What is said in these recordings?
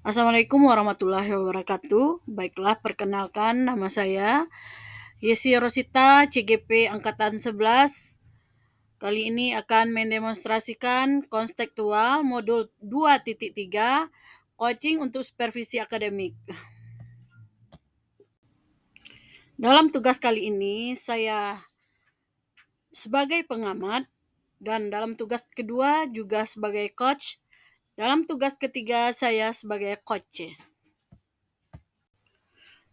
Assalamualaikum warahmatullahi wabarakatuh. Baiklah, perkenalkan nama saya Yesi Rosita, CGP Angkatan 11. Kali ini akan mendemonstrasikan konstekstual modul 2.3 coaching untuk supervisi akademik. Dalam tugas kali ini saya sebagai pengamat dan dalam tugas kedua juga sebagai coach. Dalam tugas ketiga saya sebagai coach.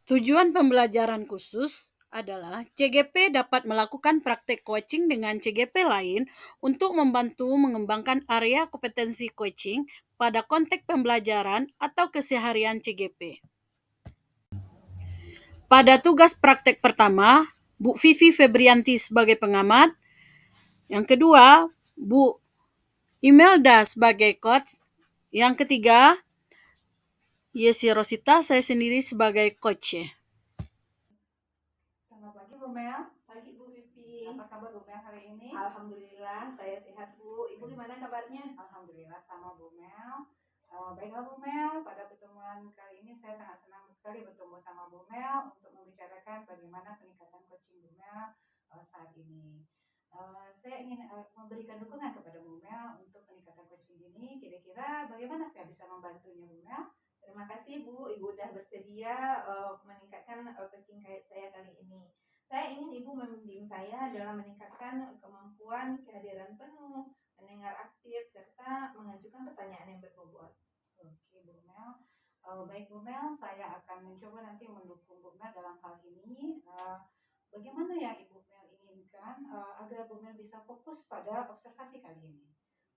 Tujuan pembelajaran khusus adalah CGP dapat melakukan praktek coaching dengan CGP lain untuk membantu mengembangkan area kompetensi coaching pada konteks pembelajaran atau keseharian CGP. Pada tugas praktek pertama, Bu Vivi Febrianti sebagai pengamat. Yang kedua, Bu Imelda sebagai coach. Yang ketiga, Yesi Rosita, saya sendiri sebagai coach. Selamat pagi Bu Mel. Pagi Bu Vivi. Apa kabar Bu Mel hari ini? Alhamdulillah saya sehat Bu. Ibu gimana kabarnya? Alhamdulillah sama Bu Mel. Baiklah Bu Mel, pada pertemuan kali ini saya sangat senang sekali bertemu sama Bu Mel untuk membicarakan bagaimana peningkatan coaching Bu Mel saat ini. Saya ingin memberikan dukungan kepada Bu Mel untuk peningkatan coaching ini. Kira-kira bagaimana saya bisa membantunya Bu Mel? Terima kasih Bu, Ibu udah bersedia meningkatkan coaching saya kali ini. Saya ingin Ibu membimbing saya dalam meningkatkan kemampuan kehadiran penuh, mendengar aktif, serta mengajukan pertanyaan yang berbobot. Oke Bu Mel. Baik Bu Mel, saya akan mencoba nanti mendukung Bu Mel dalam hal ini. Bagaimana yang Ibu Mel inginkan agar Bu Mel bisa fokus pada observasi kali ini?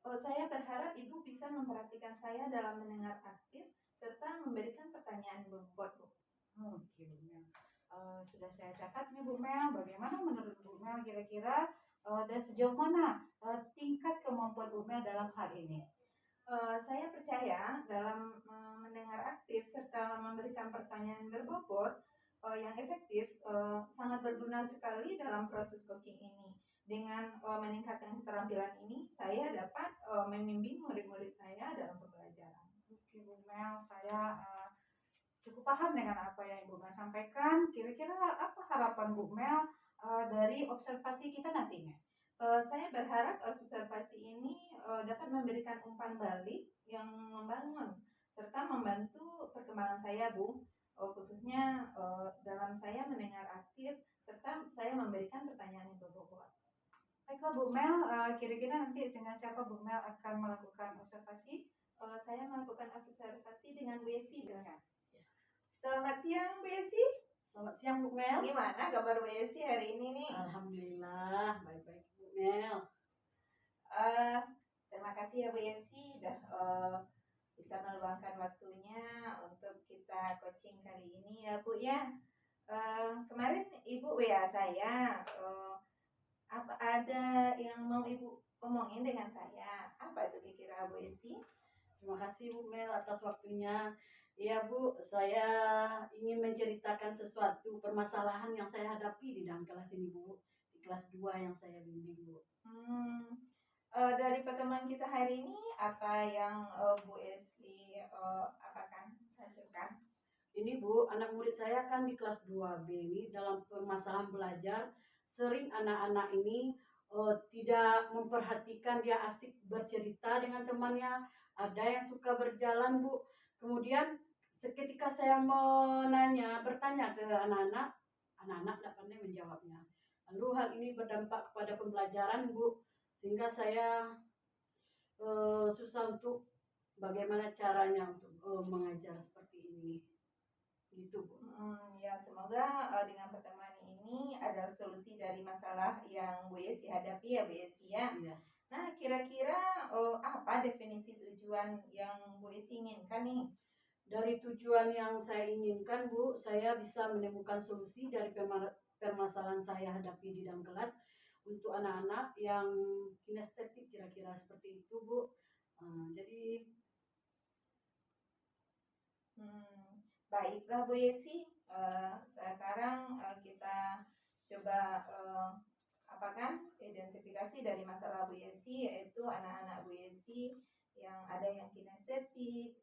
Saya berharap Ibu bisa memperhatikan saya dalam mendengar aktif, serta memberikan pertanyaan berbobot Bu. Oke Bu Mel. Sudah saya catat nih Bu Mel, bagaimana menurut Bu Mel kira-kira dan sejauh mana tingkat kemampuan Bu Mel dalam hal ini? Saya percaya dalam mendengar aktif serta memberikan pertanyaan berbobot yang efektif sangat berguna sekali dalam proses coaching ini. Dengan meningkatkan keterampilan ini, saya dapat membimbing murid-murid saya dalam pembelajaran. Oke Bu Mel, saya cukup paham dengan apa yang Ibu Mel sampaikan. Kira-kira apa harapan Bu Mel dari observasi kita nantinya? Saya berharap observasi ini dapat memberikan umpan balik yang membangun serta membantu perkembangan saya Bu, khususnya dalam saya mendengar aktif serta saya memberikan pertanyaan yang berbobot. Baiklah Bu Mel, kira-kira nanti dengan siapa Bu Mel akan melakukan observasi? Saya melakukan observasi dengan Bu Yesi. Selamat siang Bu Yesi. Selamat siang Bu Mel. Gimana kabar Bu Yesi hari ini nih? Alhamdulillah baik-baik Bu Mel. Terima kasih ya Bu Yesi udah bisa meluangkan waktunya untuk kita coaching kali ini ya Bu ya. Kemarin Ibu WA saya, apa ada yang mau Ibu omongin dengan saya? Apa itu kira-kira Bu Yesi? Terima kasih Bu Mel atas waktunya. Ya Bu, saya ingin menceritakan sesuatu permasalahan yang saya hadapi di dalam kelas ini Bu. Di kelas 2 yang saya bimbing Bu. Dari pertemuan kita hari ini, apa yang Bu Yesi apakan hasilkan? Ini Bu, anak murid saya kan di kelas 2B ini dalam permasalahan belajar, sering anak-anak ini tidak memperhatikan dia asik bercerita dengan temannya, ada yang suka berjalan Bu. Kemudian seketika saya bertanya ke anak-anak, anak-anak tidak pandai menjawabnya. Lalu hal ini berdampak kepada pembelajaran Bu, sehingga saya susah untuk bagaimana caranya untuk mengajar seperti ini. Gitu Bu. Ya semoga dengan pertemuan ini ada solusi dari masalah yang Bu Yesi hadapi ya Bu Yesi ya. Iya. Nah kira-kira apa definisi tujuan yang Bu Yesi inginkan nih? Dari tujuan yang saya inginkan Bu, saya bisa menemukan solusi dari permasalahan saya hadapi di dalam kelas untuk anak-anak yang kinestetik, kira-kira seperti itu Bu. Jadi baiklah Bu Yesi, sekarang kita coba identifikasi dari masalah Bu Yesi, yaitu anak-anak Bu Yesi yang ada yang kinestetik,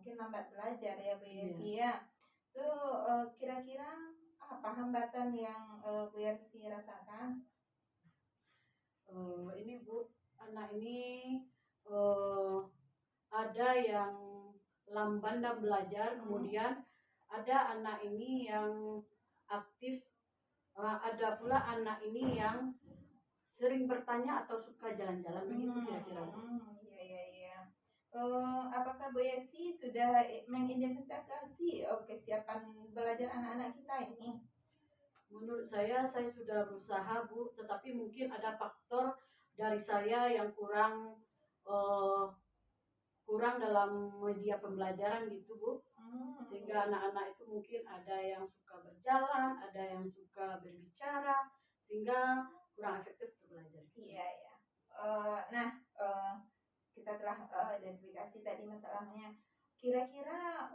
mungkin lambat belajar ya Bu Iya. Yesi ya. Itu kira-kira apa hambatan yang Bu Yesi rasakan? Ini Bu, anak ini eh, ada yang lamban dan belajar, kemudian ada anak ini yang aktif, ada pula anak ini yang sering bertanya atau suka jalan-jalan, begitu kira-kira Bu. Iya iya iya. Apakah Bu Yesi sudah mengidentifikasi kesiapan belajar anak-anak kita ini? Menurut saya sudah berusaha Bu, tetapi mungkin ada faktor dari saya yang eh, kurang dalam media pembelajaran gitu Bu. Sehingga anak-anak itu mungkin ada yang suka berjalan, ada yang suka berbicara, sehingga kurang efektif untuk belajar. Iya ya. Nah, kita telah identifikasi tadi masalahnya. Kira-kira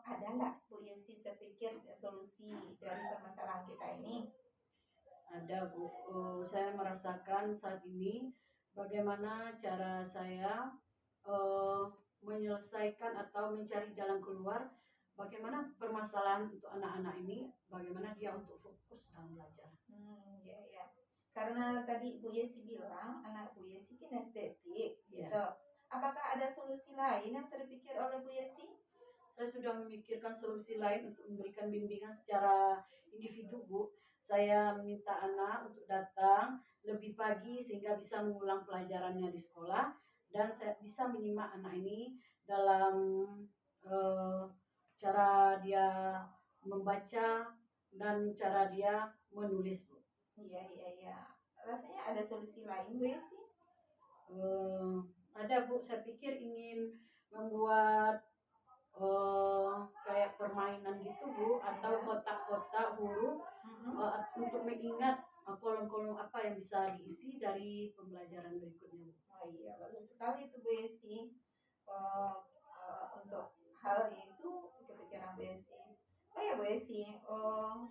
ada nggak Bu Yesi terpikir solusi dari permasalahan kita ini? Ada Bu, saya merasakan saat ini bagaimana cara saya eh, menyelesaikan atau mencari jalan keluar, bagaimana permasalahan untuk anak-anak ini, bagaimana dia untuk fokus dalam belajar. Ya ya. Karena tadi Bu Yesi bilang anak Bu Yesi kinestetik Ya. gitu. Apakah ada solusi lain yang terpikir oleh Bu Yesi? Saya sudah memikirkan solusi lain untuk memberikan bimbingan secara individu Bu. Saya meminta anak untuk datang lebih pagi sehingga bisa mengulang pelajarannya di sekolah, dan saya bisa menyimak anak ini dalam eh, cara dia membaca dan cara dia menulis Bu. Iya iya iya. Rasanya ada solusi lain Bu Yesi? Eh, ada Bu, saya pikir ingin membuat kayak permainan gitu Bu, atau kotak-kotak huruf untuk mengingat kolom-kolom apa yang bisa diisi dari pembelajaran berikutnya Bu. Oh iya, bagus sekali itu Bu Yesi. Untuk hal itu kepikiran Bu Yesi. Oh ya Bu Yesi,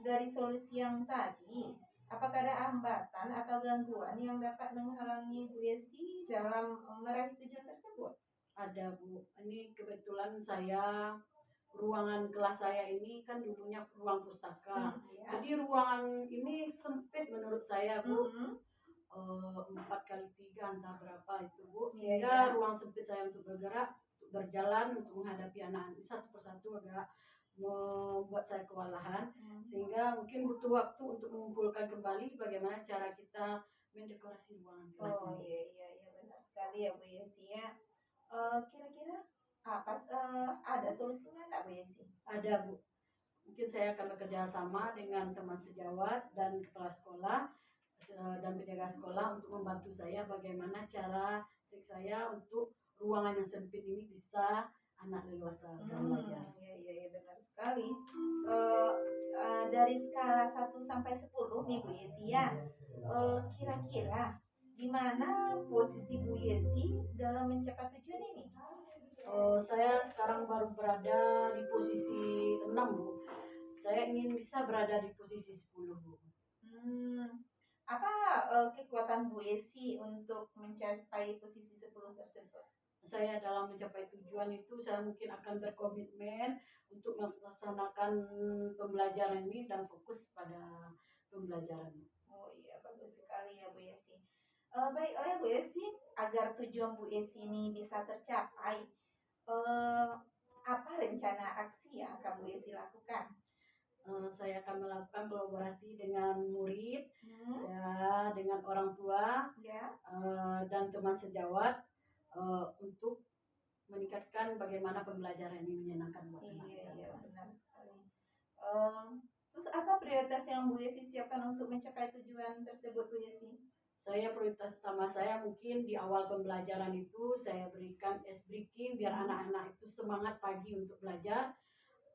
dari solusi yang tadi, apakah ada hambatan atau gangguan yang dapat menghalangi Bu Yesi dalam meraih tujuan tersebut? Ada Bu, ini kebetulan saya ruangan kelas saya ini kan dulunya ruang pustaka. Ya. Jadi ruangan ini sempit menurut saya Bu. Mhm. 4x3 entah berapa itu Bu, Iya, sehingga iya. ruang sempit saya untuk bergerak, untuk berjalan, untuk menghadapi anak-anak satu persatu agak membuat saya kewalahan, sehingga mungkin butuh waktu untuk mengumpulkan kembali bagaimana cara kita mendekorasi ruangan kelas Oh ini. iya iya iya benar sekali ya Bu Yesi ya. Kira-kira apa ada solusinya nggak Bu Yesi? Ada Bu, mungkin saya akan bekerja sama dengan teman sejawat dan kepala sekolah dan penjaga sekolah untuk membantu saya bagaimana cara trik saya untuk ruangan yang sempit ini bisa anak leluasa dalam belajar. Iya iya iya benar sekali. Dari skala 1 sampai 10 nih Bu Yesi ya. Kira-kira di mana posisi Bu Yesi dalam mencapai tujuan ini? Saya sekarang baru berada di posisi 6 Bu. Saya ingin bisa berada di posisi 10 Bu. Apa kekuatan Bu Yesi untuk mencapai posisi 10 tersebut? Saya dalam mencapai tujuan itu saya mungkin akan berkomitmen untuk melaksanakan pembelajaran ini dan fokus pada pembelajaran. Oh iya bagus sekali ya Bu Yesi. Baiklah Bu Yesi, agar tujuan Bu Yesi ini bisa tercapai, apa rencana aksi yang akan Bu Yesi lakukan? Saya akan melakukan kolaborasi dengan murid, saya dengan orang tua, Ya. dan teman sejawat untuk meningkatkan bagaimana pembelajaran ini menyenangkan buat anak. Iya benar sekali. Terus apa prioritas yang Bu Yesi siapkan untuk mencapai tujuan tersebut Bu Yesi? Saya prioritas utama saya mungkin di awal pembelajaran itu saya berikan ice breaking biar anak-anak itu semangat pagi untuk belajar.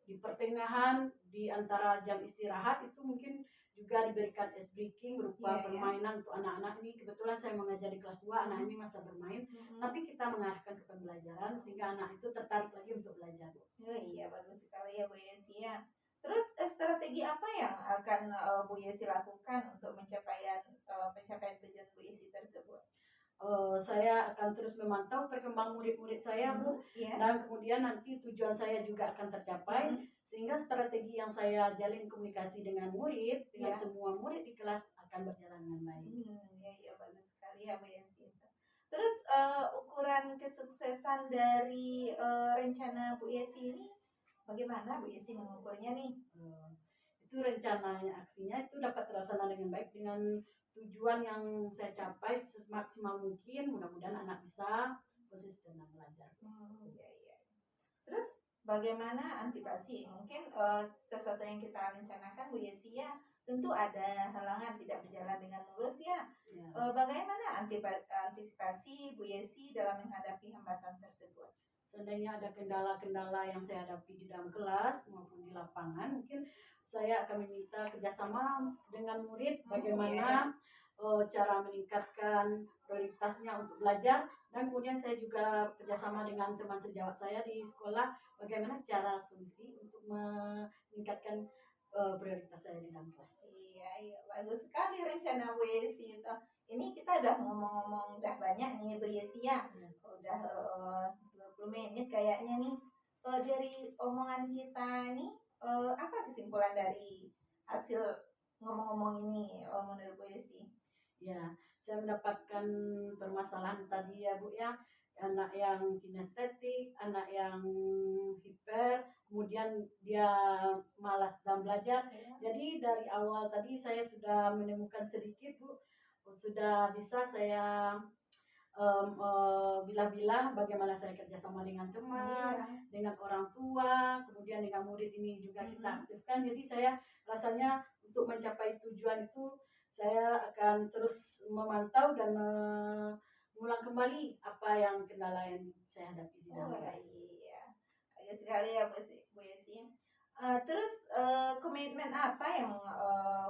Di pertengahan di antara jam istirahat itu mungkin juga diberikan ice breaking berupa permainan untuk anak-anak ini. Kebetulan saya mengajar di kelas 2, anak ini masa bermain, tapi kita mengarahkan ke pembelajaran sehingga anak itu tertarik lagi untuk belajar. Oh iya bagus sekali ya Bu Yesi ya. Terus strategi apa yang akan Bu Yesi lakukan untuk pencapaian tujuan Bu Yesi tersebut? saya akan terus memantau perkembangan murid-murid saya, Bu, Iya. dan kemudian nanti tujuan saya juga akan tercapai, sehingga strategi yang saya jalin komunikasi dengan murid, dengan Iya. semua murid di kelas akan berjalan dengan baik. Ya bagus sekali ya Bu Yesi. Terus ukuran kesuksesan dari rencana Bu Yesi ini bagaimana Bu Yesi mengukurnya nih? Itu rencananya, aksinya itu dapat terlaksana dengan baik dengan tujuan yang saya capai semaksimal mungkin. Mudah-mudahan anak bisa konsisten dalam belajar. Ya. Terus bagaimana antisipasi? Mungkin sesuatu yang kita rencanakan Bu Yesi ya, tentu ada halangan tidak berjalan dengan mulus ya. Bagaimana antisipasi Bu Yesi dalam menghadapi hambatan tersebut? Seandainya ada kendala-kendala yang saya hadapi di dalam kelas maupun di lapangan, mungkin saya akan meminta kerjasama dengan murid bagaimana cara meningkatkan prioritasnya untuk belajar, dan kemudian saya juga kerjasama dengan teman sejawat saya di sekolah bagaimana cara solusi untuk meningkatkan prioritas saya di dalam kelas. Iya, bagus sekali rencana Bu Yesi itu. Ini kita udah ngomong-ngomong udah banyak nih Bu Yesi ya. Udah 20 menit kayaknya nih. Dari omongan kita nih, apa kesimpulan dari hasil ngomong-ngomong ini menurut Bu Yesi? Ya, saya mendapatkan permasalahan tadi ya Bu ya, anak yang kinestetik, anak yang hiper, kemudian dia malas dalam belajar. Jadi dari awal tadi saya sudah menemukan sedikit Bu, sudah bisa saya bilah-bilah bagaimana saya kerjasama dengan teman, dengan orang tua, kemudian dengan murid ini juga kita aktifkan. Jadi saya rasanya untuk mencapai tujuan itu saya akan terus memantau dan mengulang kembali apa yang kendala yang saya hadapi di dalam kelas. Iya, bagus sekali ya Bu Yesi. Terus komitmen apa yang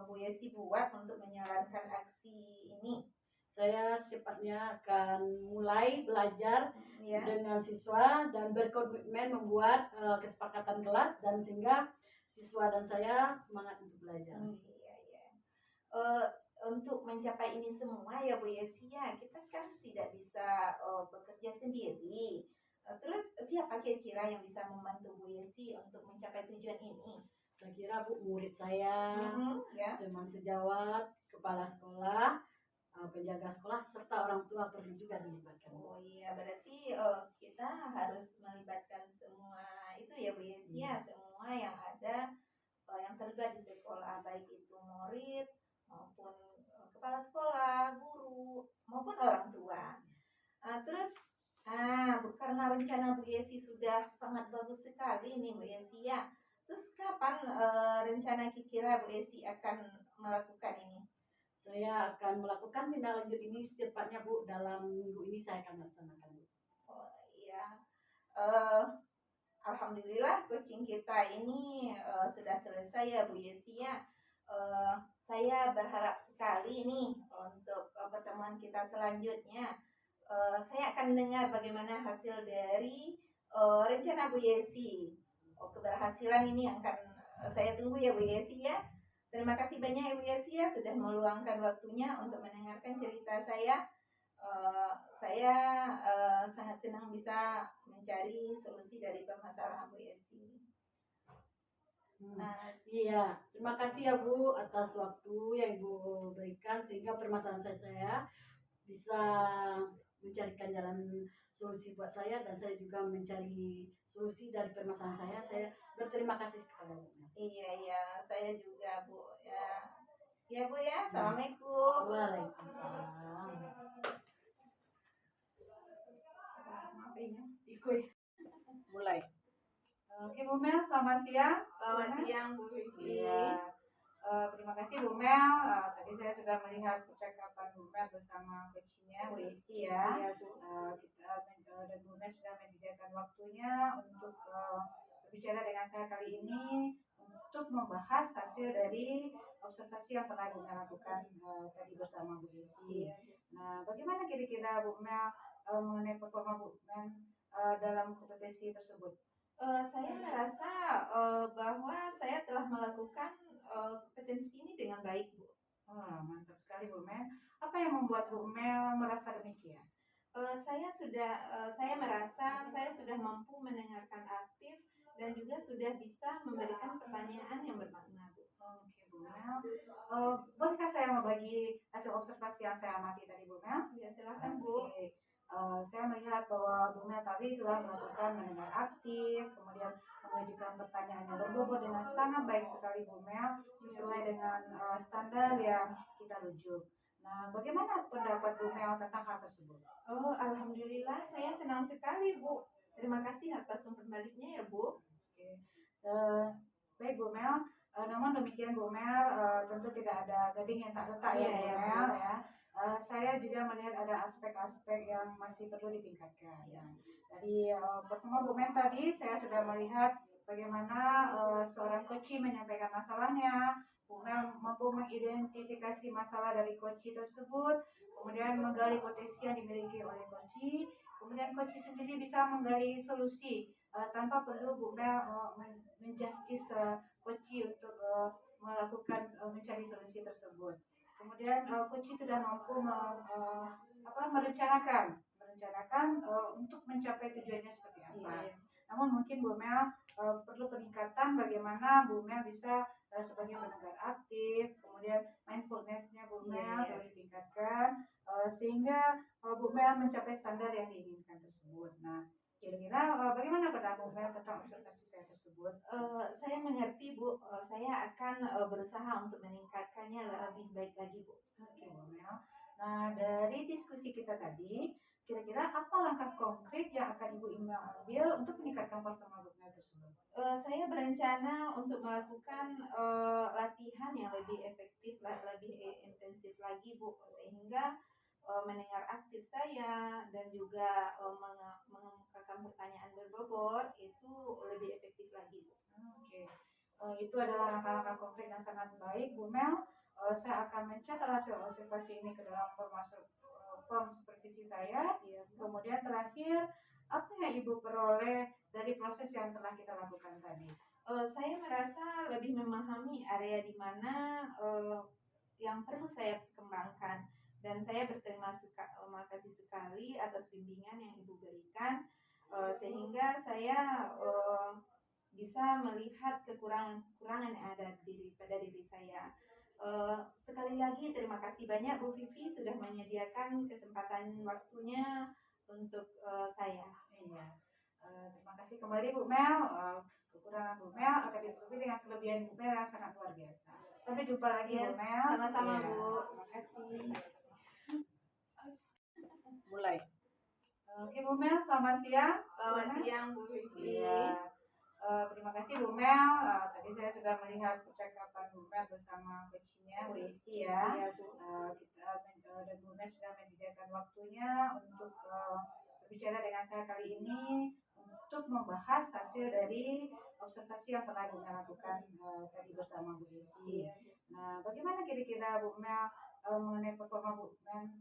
Bu Yesi buat untuk menjalankan aksi ini? Saya secepatnya akan mulai belajar dengan siswa dan berkomitmen membuat kesepakatan kelas dan sehingga siswa dan saya semangat untuk belajar. Iya. Untuk mencapai ini semua ya Bu Yesi ya, kita kan tidak bisa bekerja sendiri. Terus siapa kira-kira yang bisa membantu Bu Yesi untuk mencapai tujuan ini? Saya kira Bu, murid saya, teman sejawat, kepala sekolah, penjaga sekolah, serta orang tua perlu juga dilibatkan. Oh iya, berarti kita harus melibatkan semua itu ya Bu Yesi ya, semua yang ada yang terlibat di sekolah, baik itu murid maupun kepala sekolah, guru maupun orang tua. Terus karena rencana Bu Yesi sudah sangat bagus sekali nih Bu Yesi ya. Terus kapan rencana kira Bu Yesi akan melakukan ini? Saya akan melakukan tindak lanjut ini secepatnya Bu, dalam minggu ini saya akan laksanakan Bu. Oh iya, alhamdulillah coaching kita ini sudah selesai ya Bu Yesi ya. Saya berharap sekali nih untuk pertemuan kita selanjutnya. Saya akan dengar bagaimana hasil dari rencana Bu Yesi. Keberhasilan ini akan saya tunggu ya Bu Yesi ya. Terima kasih banyak Ibu Yesi ya sudah meluangkan waktunya untuk mendengarkan cerita saya. Saya sangat senang bisa mencari solusi dari permasalahan Bu Yesi. Iya, terima kasih ya Bu atas waktu yang Ibu berikan sehingga permasalahan saya bisa mencarikan jalan solusi buat saya dan saya juga mencari solusi dari permasalahan saya. Saya berterima kasih kepada Bu. Iya, saya juga Bu ya. Ya Bu ya, assalamualaikum. Waalaikumsalam. Mulai. Oke Bu Mel, selamat siang. Selamat siang Bu Vivi. Iya. Terima kasih Bu Mel. Tadi saya sudah melihat percakapan Bu Mel bersama coachnya Bu Yesi ya. Dan Bu Mel sudah menyediakan waktunya untuk berbicara dengan saya kali ini untuk membahas hasil dari observasi yang pernah Bu Mel lakukan tadi bersama Bu Yesi. Nah, bagaimana kira-kira Bu Mel mengenai performa Bu Mel dalam kompetensi tersebut? Saya merasa bahwa saya telah melakukan kompetensi ini dengan baik Bu. Mantap sekali Bu Mel. Apa yang membuat Bu Mel merasa demikian? saya merasa saya sudah mampu mendengarkan aktif dan juga sudah bisa memberikan pertanyaan yang bermakna, Bu. Oke, Bu Mel. Bolehkah saya membagi hasil observasi yang saya amati tadi, Bu Mel? Ya, silakan, Bu. Oke. Saya melihat bahwa Bu Mel tadi telah melakukan mendengar aktif, kemudian mengajukan pertanyaan yang berbobot dengan sangat baik sekali, Bu Mel, sesuai dengan standar yang kita rujuk. Nah, bagaimana pendapat Bu Mel tentang hal tersebut? Oh, alhamdulillah, saya senang sekali, Bu. Terima kasih atas umpan baliknya ya, Bu. Oke. Baik, Bu Mel. Namun demikian, Bu Mel, tentu tidak ada gading yang tak retak ya, Iya, Bu ya, Mel Bu. ya. Saya juga melihat ada aspek-aspek yang masih perlu ditingkatkan. Ya. Dari pertemuan Bu Mel tadi, saya sudah melihat bagaimana seorang coach menyampaikan masalahnya. Bu Mel mampu mengidentifikasi masalah dari coach tersebut, kemudian menggali potensi yang dimiliki oleh coach, kemudian coach sendiri bisa menggali solusi tanpa perlu Bu Mel menjustice coach untuk melakukan mencari solusi tersebut. Kemudian coach sudah mampu merencanakan untuk mencapai tujuannya seperti apa. Iya. Namun mungkin Bu Mel perlu peningkatan bagaimana Bu Mel bisa sebagai pendengar aktif, kemudian mindfulness-nya Bu Mel Iya. perlu ditingkatkan sehingga Bu Mel mencapai standar yang diinginkan tersebut. Nah, kira-kira bagaimana pendapat Bu Mel tentang observasi saya tersebut? Saya mengerti, Bu. Saya akan berusaha untuk meningkatkannya lebih baik lagi, Bu. Oke, Bu Mel. Nah, dari diskusi kita tadi, kira-kira apa langkah konkret yang akan Ibu Imel ambil untuk meningkatkan performa Bu Mel tersebut? Saya berencana untuk melakukan latihan yang lebih efektif, lebih intensif lagi, Bu, sehingga mendengar aktif saya dan juga mengemukakan pertanyaan berbobot itu lebih efektif lagi, Bu. Oke, itu adalah langkah-langkah konkret yang sangat baik, Bu Mel. Saya akan mencatat hasil observasi ini ke dalam form supervisi saya. Iya, Bu. Kemudian terakhir, apa yang Ibu peroleh dari proses yang telah kita lakukan tadi? Saya merasa lebih memahami area di mana yang perlu saya kembangkan dan saya berterima kasih sekali atas bimbingan yang Ibu berikan sehingga saya bisa melihat kekurangan yang ada pada diri saya. Sekali lagi terima kasih banyak Bu Vivi sudah menyediakan kesempatan waktunya untuk saya. Iya. Terima kasih kembali Bu Mel. Kekurangan Bu Mel akan ditutupi dengan kelebihan Bu Mel yang sangat luar biasa. Sampai jumpa lagi Yes, Bu Mel. sama-sama, Iya. Bu. Terima kasih. Mulai. Oke Bu Mel, selamat siang. Selamat Bu Mel. siang Bu Vivi. Iya. Terima kasih Bu Mel. Tadi saya sudah melihat percakapan Bu Mel bersama coachnya Bu Esi ya. Iya, Bu. Dan Bu Mel sudah menyediakan waktunya untuk berbicara dengan saya kali ini untuk membahas hasil dari observasi yang telah Bu Mel lakukan tadi bersama Bu Esi. Nah, bagaimana kira-kira Bu Mel mengenai performa Bu Mel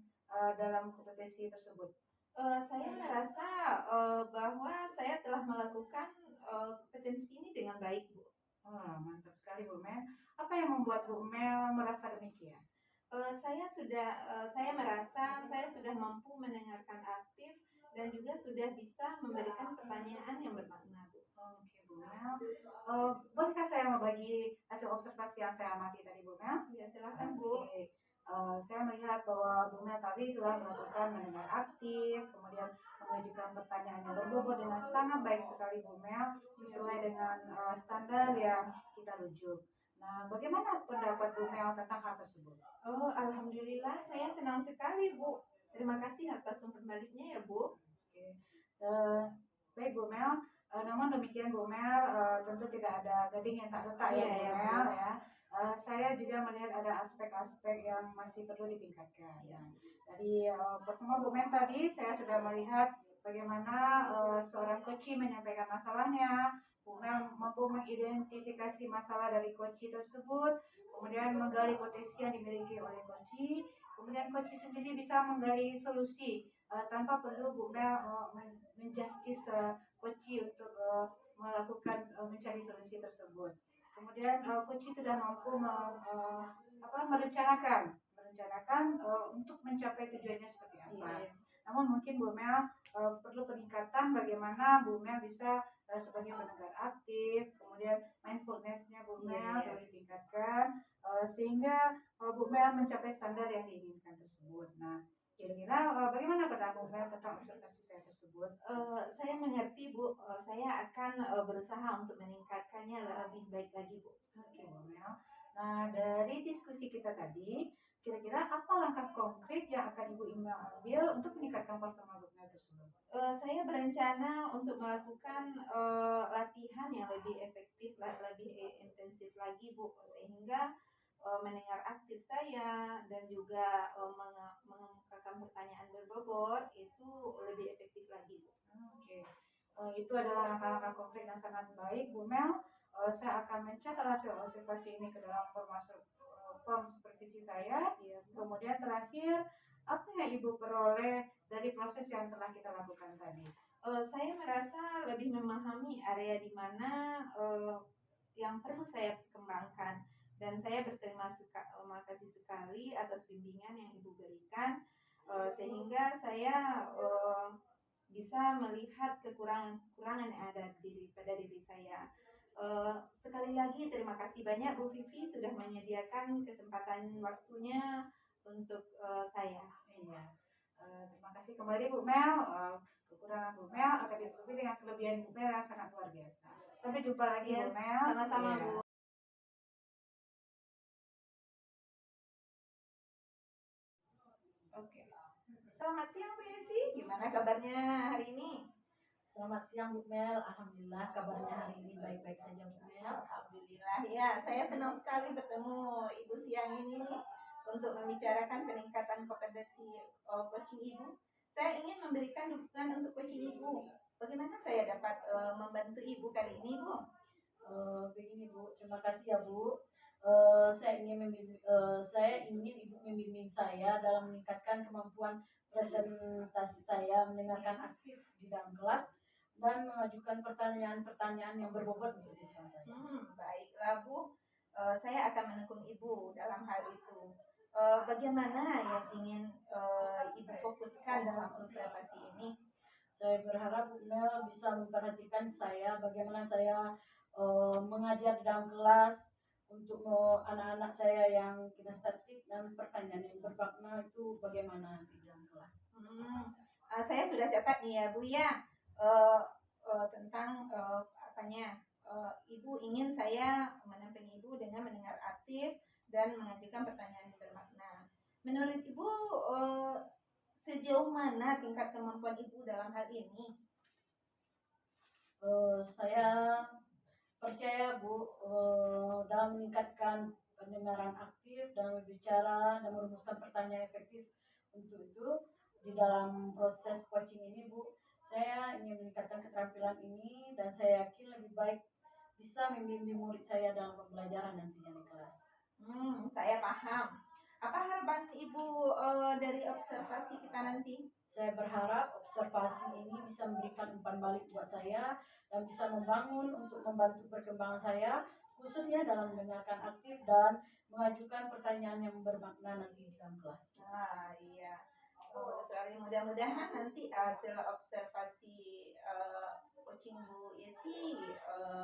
dalam kompetensi tersebut? Saya merasa bahwa saya telah melakukan kompetensi ini dengan baik, Bu. Mantap sekali Bu Mel. Apa yang membuat Bu Mel merasa demikian? Saya merasa saya sudah mampu mendengarkan aktif dan juga sudah bisa memberikan pertanyaan yang bermakna, Bu. Oke Bu Mel. Bolehkah saya membagi hasil observasi yang saya amati tadi Bu Mel? Ya, silakan, Bu. Oke. Saya melihat bahwa Bu Mel tadi telah melakukan mendengar aktif, kemudian mengajukan pertanyaan yang berbobot dengan sangat baik sekali Bu Mel, sesuai dengan standar yang kita rujuk. Nah, bagaimana pendapat Bu Mel tentang hal tersebut? Oh, alhamdulillah, saya senang sekali, Bu. Terima kasih atas umpan baliknya ya, Bu. Oke. Baik Bu Mel. Namun demikian Bu Mel, tentu tidak ada gading yang tak retak ya Iya, Bu ya, Mel Bu. ya. Saya juga melihat ada aspek-aspek yang masih perlu ditingkatkan. Ya. Dari pertemuan Bu Mel tadi, saya sudah melihat bagaimana seorang coach menyampaikan masalahnya. Bu Mel mampu mengidentifikasi masalah dari coach tersebut, kemudian menggali potensi yang dimiliki oleh coach, kemudian coach sendiri bisa menggali solusi tanpa perlu Bu Mel menjustice coach untuk melakukan mencari solusi tersebut. Kemudian coach sudah mampu merencanakan untuk mencapai tujuannya seperti apa. Iya. Namun mungkin Bu Mel perlu peningkatan bagaimana Bu Mel bisa sebagai pendengar aktif, kemudian mindfulness-nya Bu Mel perlu ditingkatkan sehingga Bu Mel mencapai standar yang diinginkan tersebut. Nah, kira-kira bagaimana pendapat Bu Mel tentang observasi saya tersebut? Saya mengerti Bu, saya akan berusaha untuk meningkatkannya lebih baik lagi Bu. Oke Bu Mel. Nah, dari diskusi kita tadi, kira-kira apa langkah konkret yang akan Ibu Imel ambil untuk meningkatkan performa Bu Mel tersebut? Saya berencana untuk melakukan latihan yang lebih efektif, lebih intensif lagi Bu, sehingga mendengar aktif saya dan juga mengemukakan pertanyaan berbobot itu lebih efektif lagi Bu. Oke. Itu adalah langkah-langkah konkret yang sangat baik Bu Mel. Saya akan mencatat hasil observasi ini ke dalam form supervisi saya. Kemudian terakhir, apa yang Ibu peroleh dari proses yang telah kita lakukan tadi? Saya merasa lebih memahami area di mana yang perlu saya kembangkan, dan saya berterima kasih sekali atas bimbingan yang Ibu berikan, sehingga saya bisa melihat kekurangan yang ada pada diri saya. Sekali lagi terima kasih banyak Bu Vivi sudah menyediakan kesempatan waktunya untuk saya. Iya. Terima kasih kembali Bu Mel. Kekurangan Bu Mel akan ditutupi dengan kelebihan Bu Mel yang sangat luar biasa. Sampai jumpa lagi Bu Mel. Sama-sama Iya. Bu. Oke. Selamat siang Bu Yesi, gimana kabarnya hari ini? Selamat siang Bu Mel, alhamdulillah kabarnya hari ini baik-baik saja Bu Mel. Alhamdulillah ya, saya senang sekali bertemu Ibu siang ini nih untuk membicarakan peningkatan kompetensi coaching Ibu. Saya ingin memberikan dukungan untuk coaching Ibu. Bagaimana saya dapat membantu Ibu kali ini Bu? Begini Bu, terima kasih ya Bu. Saya ingin Ibu membimbing saya dalam meningkatkan kemampuan presentasi saya, mendengarkan aktif di dalam kelas, dan mengajukan pertanyaan-pertanyaan yang berbobot untuk siswa saya. Baiklah Bu, saya akan mendukung Ibu dalam hal itu. Bagaimana yang ingin Ibu fokuskan dalam observasi ini? Saya berharap Bu Mel bisa memperhatikan saya, bagaimana saya mengajar di dalam kelas untuk anak-anak saya yang kinestetik, dan pertanyaan yang bermakna itu bagaimana di dalam kelas. Saya sudah catat nih ya Bu ya, tentang Ibu ingin saya menampingi Ibu dengan mendengar aktif dan mengajukan pertanyaan yang bermakna. Menurut Ibu sejauh mana tingkat kemampuan Ibu dalam hal ini? Saya percaya Bu, dalam meningkatkan pendengaran aktif dan berbicara dan merumuskan pertanyaan efektif. Untuk itu di dalam proses coaching ini Bu, saya ingin meningkatkan keterampilan ini, dan saya yakin lebih baik bisa membimbing murid saya dalam pembelajaran nantinya di kelas. Saya paham. Apa harapan Ibu dari observasi kita nanti? Saya berharap observasi ini bisa memberikan umpan balik buat saya dan bisa membangun untuk membantu perkembangan saya, khususnya dalam mendengarkan aktif dan mengajukan pertanyaan yang bermakna nanti di dalam kelas. Iya. Sekali mudah-mudahan nanti hasil observasi coaching Bu Yesi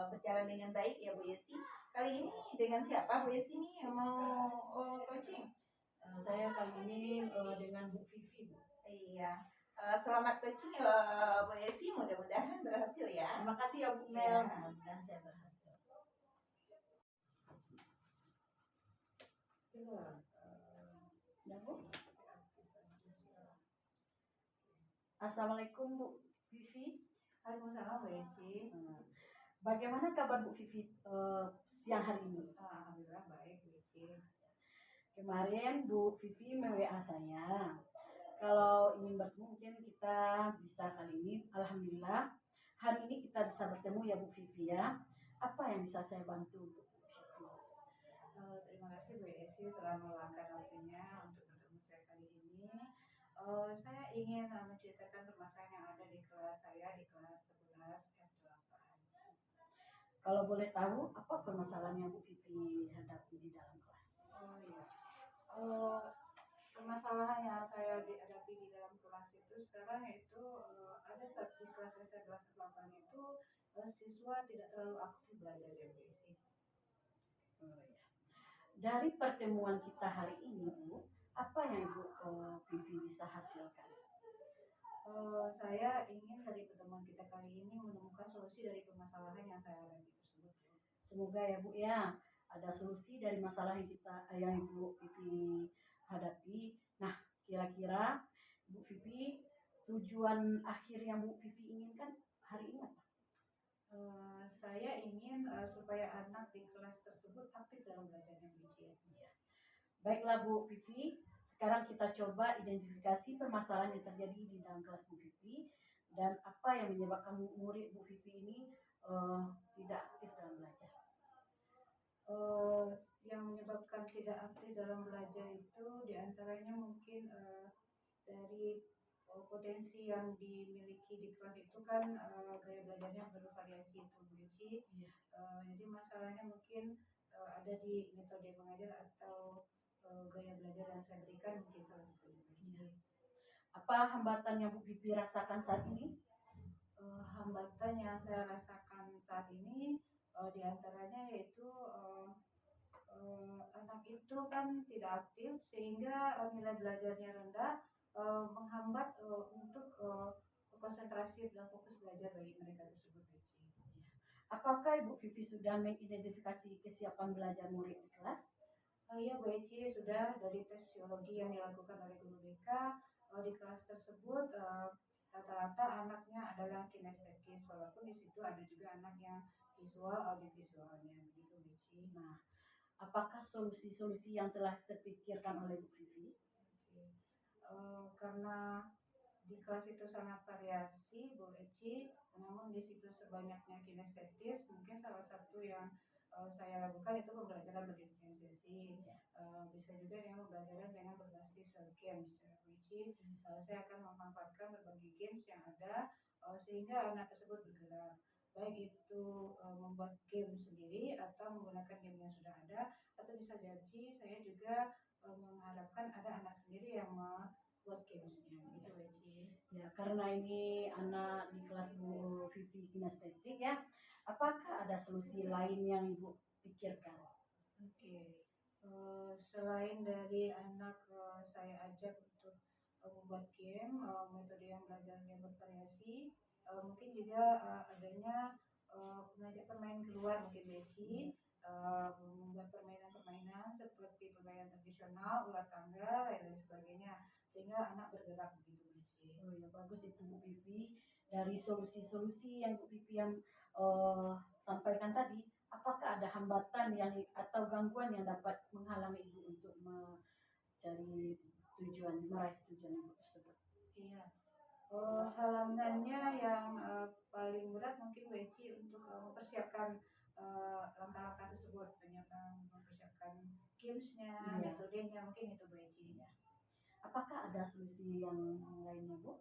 berjalan dengan baik ya Bu Yesi. Kali ini dengan siapa Bu Yesi ini yang mau coaching? Saya kali ini dengan Bu Vivi Bu. Iya. Selamat coaching Bu Yesi, mudah-mudahan berhasil ya. Terima kasih ya Bu Mel, mudah-mudahan saya berhasil. Assalamualaikum Bu Vivi. Waalaikumsalam Bu Yesi. Bagaimana kabar Bu Vivi siang hari ini? Alhamdulillah baik Bu Yesi. Kemarin Bu Vivi me-WA saya. Kalau ingin bertemu mungkin kita bisa kali ini. Alhamdulillah hari ini kita bisa bertemu ya Bu Vivi ya. Apa yang bisa saya bantu untuk Bu Vivi? Terima kasih Bu Yesi telah meluangkan waktunya untuk bertemu saya kali ini. Saya ingin menceritakan permasalahan yang ada di kelas saya, di kelas 11 F8. Kalau boleh tahu, apa permasalahan yang Bu Vivi hadapi di dalam kelas? permasalahan yang saya hadapi di dalam kelas itu sekarang itu ada satu kelas saya kelas 8 itu siswa tidak terlalu aktif belajar ya Bu Isi. Oh, ya. Dari pertemuan kita hari ini, Bu, apa yang Ibu Vivi bisa hasilkan? Saya ingin dari pertemuan kita kali ini menemukan solusi dari permasalahan yang saya hadapi tersebut. Semoga ya Bu ya, ada solusi dari masalah yang Ibu Vivi hadapi. Nah, kira-kira Bu Vivi tujuan akhir yang Bu Vivi inginkan hari ini apa? Saya ingin supaya anak di kelas tersebut aktif dalam belajarnya Bu Ici. Ya. Baiklah Bu Vivi, sekarang kita coba identifikasi permasalahan yang terjadi di dalam kelas Bu Vivi dan apa yang menyebabkan murid Bu Vivi ini tidak aktif dalam belajar. Yang menyebabkan tidak aktif dalam belajar itu diantaranya mungkin dari potensi yang dimiliki di kelas itu kan gaya belajarnya bervariasi itu Bu Ici. Iya. Jadi masalahnya mungkin ada di metode mengajar atau gaya belajar yang saya berikan mungkin salah satunya Bu Ici. Apa hambatan yang Bu Vivi rasakan saat ini? Hambatan yang saya rasakan saat ini diantaranya yaitu anak itu kan tidak aktif sehingga nilai belajarnya rendah, menghambat untuk konsentrasi dan fokus belajar bagi mereka tersebut. Apakah Ibu Vivi sudah mengidentifikasi kesiapan belajar murid di kelas? Iya Bu Eci, sudah dari tes psikologi yang dilakukan oleh guru BK di kelas tersebut rata-rata anaknya adalah kinestetis, walaupun di situ ada juga anak yang visual audiovisualnya begitu Bu Eci. Nah, apakah solusi-solusi yang telah terpikirkan oleh Bu Vivi? Karena di kelas itu sangat variasi Bu Eci, namun di situ sebanyaknya kinestetis, mungkin salah satu yang saya lakukan itu pembelajaran berdifferensiasi. Bisa juga dengan pembelajaran dengan berbasis games Bu Eci. Saya akan memanfaatkan berbagai games yang ada sehingga anak tersebut bergerak, baik itu membuat game sendiri atau menggunakan game yang sudah ada, atau bisa jadi saya juga mengharapkan ada anak sendiri yang buat gamesnya gitu Beci. Ya, karena ini anak di kelas Bu Vivi kinestetik ya, apakah ada solusi lain yang Ibu pikirkan? Oke. Selain dari anak saya ajak untuk membuat game, metode yang belajarnya bervariasi, mungkin juga adanya mengajak permain keluar mungkin Beci, membuat permainan-permainan seperti permainan tradisional, ular tangga, dan lain sebagainya, sehingga anak bergerak begitu Beci. Oh ya, bagus itu Bu Vivi. Dari solusi-solusi yang Bu Vivi yang sampaikan tadi, apakah ada hambatan yang atau gangguan yang dapat menghalangi Ibu untuk meraih tujuan Ibu tersebut? Iya. Halangannya yang paling berat mungkin Weci untuk mempersiapkan langkah-langkah tersebut, mempersiapkan gamesnya, metodenya, mungkin itu Weci. Ya. Apakah ada solusi yang lainnya Bu?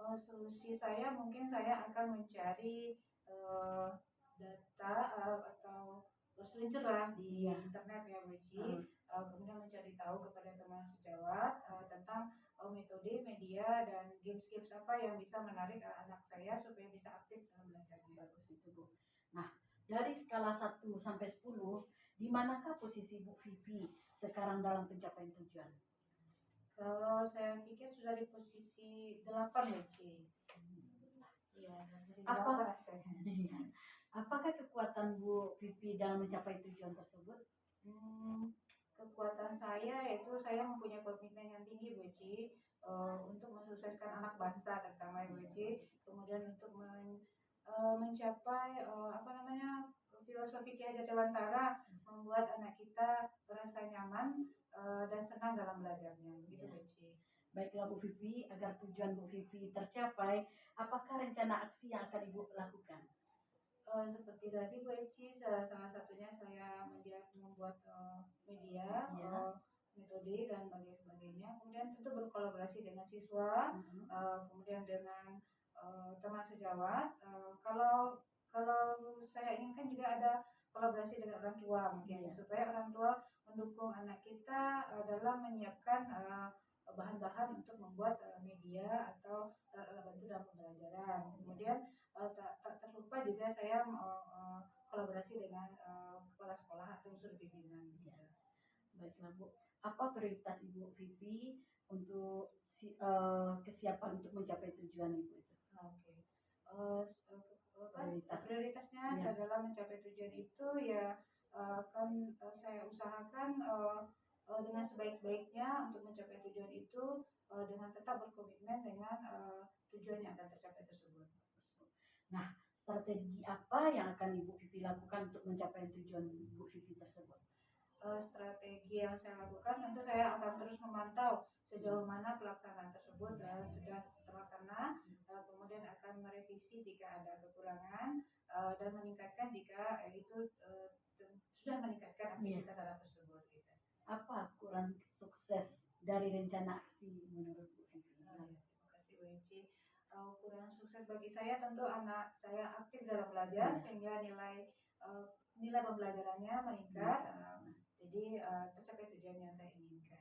Solusi saya mungkin saya akan mencari data atau berselincer lah di internet ya Weci. Kemudian mencari tahu kepada teman sejawat tentang metode, media, dan games-games apa yang bisa menarik anak saya supaya bisa aktif dalam belajarnya. Bagus itu Bu. Nah, dari skala 1 sampai 10, di manakah posisi Bu Vivi sekarang dalam pencapaian tujuan? Kalau saya pikir sudah di posisi 8 ya Ci. Iya, apakah kekuatan Bu Vivi dalam mencapai tujuan tersebut? Kekuatan saya yaitu saya mempunyai komitmen yang tinggi Bu Ci, untuk mensukseskan anak bangsa terutama Bu Ci, kemudian untuk mencapai filosofi Ki Hajar Dewantara, membuat anak kita merasa nyaman dan senang dalam belajarnya begitu Bu Ci. Baiklah Bu Vivi, agar tujuan Bu Vivi tercapai, apakah rencana aksi yang akan Ibu lakukan? Seperti tadi Bu Eci, salah satunya saya membuat media, metode dan sebagainya. Kemudian tentu berkolaborasi dengan siswa, kemudian dengan teman sejawat. Kalau saya inginkan juga ada kolaborasi dengan orang tua mungkin, Iya. supaya orang tua mendukung anak kita dalam menyiapkan bahan-bahan untuk membuat media atau bantu dalam pembelajaran. Kemudian tak terlupa juga saya kolaborasi dengan kepala sekolah atau unsur pimpinan. Gitu. Baiklah Bu, apa prioritas Ibu Vivi untuk kesiapan untuk mencapai tujuan Ibu itu? Oke. Prioritas. Prioritasnya Iya. dalam mencapai tujuan itu ya akan saya usahakan dengan sebaik-baiknya untuk mencapai tujuan itu dengan tetap berkomitmen dengan tujuan yang akan tercapai tersebut. Nah, strategi apa yang akan Ibu Vivi lakukan untuk mencapai tujuan Ibu Vivi tersebut? Strategi yang saya lakukan tentu saya akan terus memantau sejauh mana pelaksanaan tersebut sudah terlaksana, kemudian akan merevisi jika ada kekurangan dan meningkatkan jika itu sudah meningkatkan aktivitas anak tersebut. Gitu. Apa kurang sukses dari rencana aksi menurut Bu Vivi? Terima kasih Bu Eci. Kurang sukses bagi saya tentu anak saya aktif dalam belajar sehingga nilai pembelajarannya meningkat. Jadi tercapai tujuan yang saya inginkan.